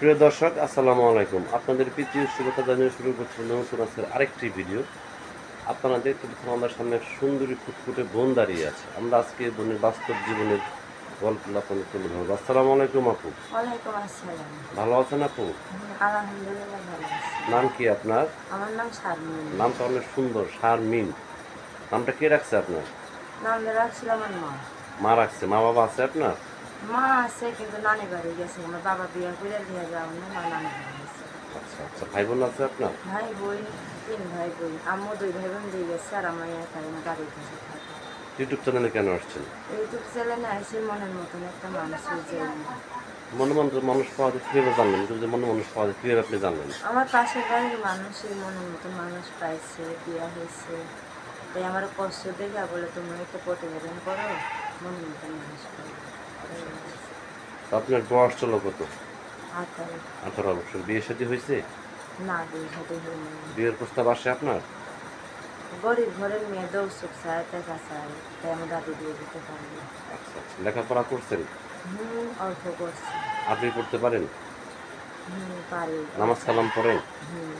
প্রিয় দর্শক, আসসালামু আলাইকুম। আপনাদের প্রীতি ও শুভেচ্ছা জানিয়ে শুরু করছি নতুন আজকের আরেকটি ভিডিও। আপনারা দেখতে পাচ্ছেন আমাদের সামনে এক সুন্দরী ফুটফুটে বোন দাঁড়িয়ে আছে। আমরা আজকে বোনের বাস্তব জীবনের গল্পগুলো আপনাদের তুলে ধরবো। আসসালামু আলাইকুম আপু। ওয়ালাইকুম আসসালাম। ভালো আছেন আপু? আলহামদুলিল্লাহ ভালো আছি। নাম কি আপনার? আমার নাম শারমিন। নামটা অনেক সুন্দর, শারমিন। নামটা কে রাখছে আপনার? নামটা রাখছিল আমার মা। মা রাখছে। মা বাবা আছে আপনার? মা আছে কিন্তু নানি বাড়ি গেছে। আমার বাবা বিয়ে করে দিয়ে যাওয়া না, মা নানি বাড়ি গেছে। আচ্ছা আচ্ছা, ভাই বোন আছে আপনার? ভাই বোন 3 ভাই বোন। আম্মু 2 ভাই বোন দিয়ে গেছে আর আমি একাই আমার বাড়ির কাছে থাকি। ইউটিউব চ্যানেলে কেন আসছেন? ইউটিউব চ্যানেলে আসি মনের মতন একটা মানুষের জন্য। মনে মনে মানুষ পাওয়া যায় কীভাবে জানলেন? যে মনে মানুষ পাওয়া যায় কীভাবে আপনি জানলেন? আমার পাশের বাড়ির মানুষই মনের মতন মানুষ পাইছে, বিয়ে হয়েছে। তাই আমার কষ্ট দেখে বলে তুমি একটু প্রতিবেদন করো, মনের মতন মানুষ পাই। তা আপনার বয়স চলো কত? 18। 18 বছর। বিয়ে শাদী হয়েছে? না, বিয়ে শাদী হয়নি। বিয়ের প্রস্তাব আসে আপনার? গরিব ঘরের মেয়ে দৌড় চায়, টাকা চায়, তাই আমার দাদু বিয়ে দিতে পারবে। আচ্ছা আচ্ছা, লেখাপড়া করছেন? অল্প করছি। আপনি পড়তে পারেন? পারি। নামাজ কালাম পড়েন? হুম।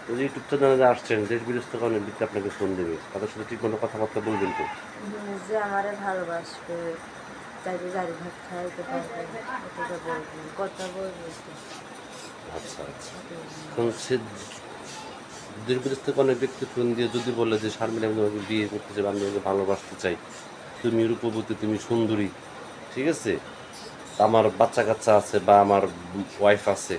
ওই যে ইউটিউব চ্যানেলে আসছেন, দেশ বিদেশ থেকে অনেক ব্যক্তি আপনাকে ফোন দেবে, তাদের সাথে ঠিক মতো কথাবার্তা বলবেন তো? যে আমারে ভালোবাসবে, চাইলে গাড়ি ভাত খাইতে পারবে, এটা বলবেন, কথা বলবে তো। আচ্ছা আচ্ছা। এখন সে দেশ বিদেশ থেকে অনেক ব্যক্তি ফোন দিয়ে যদি বলে যে শারমিন, আমি তোমাকে বিয়ে করতে চাই, আমি তোমাকে ভালোবাসতে চাই, তুমি রূপবতী, তুমি সুন্দরী, ঠিক আছে, আমার বাচ্চা কাচ্চা আছে বা আমার ওয়াইফ আছে,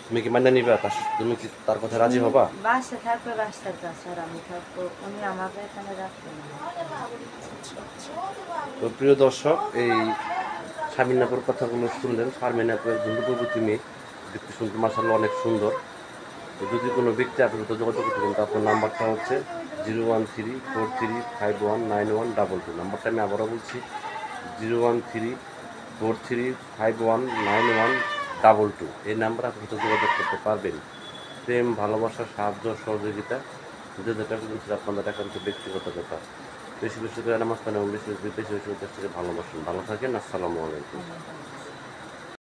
তুমি কি মান্য নিবা? তুমি কি তার কথা রাজি হবা? বাসা থাকবে বাসার কাছে আর আমি থাকবো, উনি আমাকে এখানে রাখবেন না। আচ্ছা আচ্ছা। তো প্রিয় দর্শক, এই শারমিন আপুর কথাগুলো শুনলেন। শারমিন আপু একজন রূপবতী মেয়ে, দেখতে শুনতে মাসাল্লাহ অনেক সুন্দর। তো যদি কোনো ব্যক্তি আপনার সাথে যোগাযোগ করতে চান, তো আপনার নাম্বারটা হচ্ছে 01343519122। নাম্বারটা আমি আবারও বলছি, 01343519122। এই নাম্বারে আপনার সাথে যোগাযোগ করতে পারবেন। প্রেম, ভালোবাসা, সাহায্য, সহযোগিতা, যে যেটা বলছি আপনাদের একান্ত ব্যক্তিগত ব্যাপার। বেশি বেশি করে নামাজ পড়েন এবং বেশি বেশি দেশটাকে ভালোবাসেন। ভালো থাকেন। আসসালামু আলাইকুম।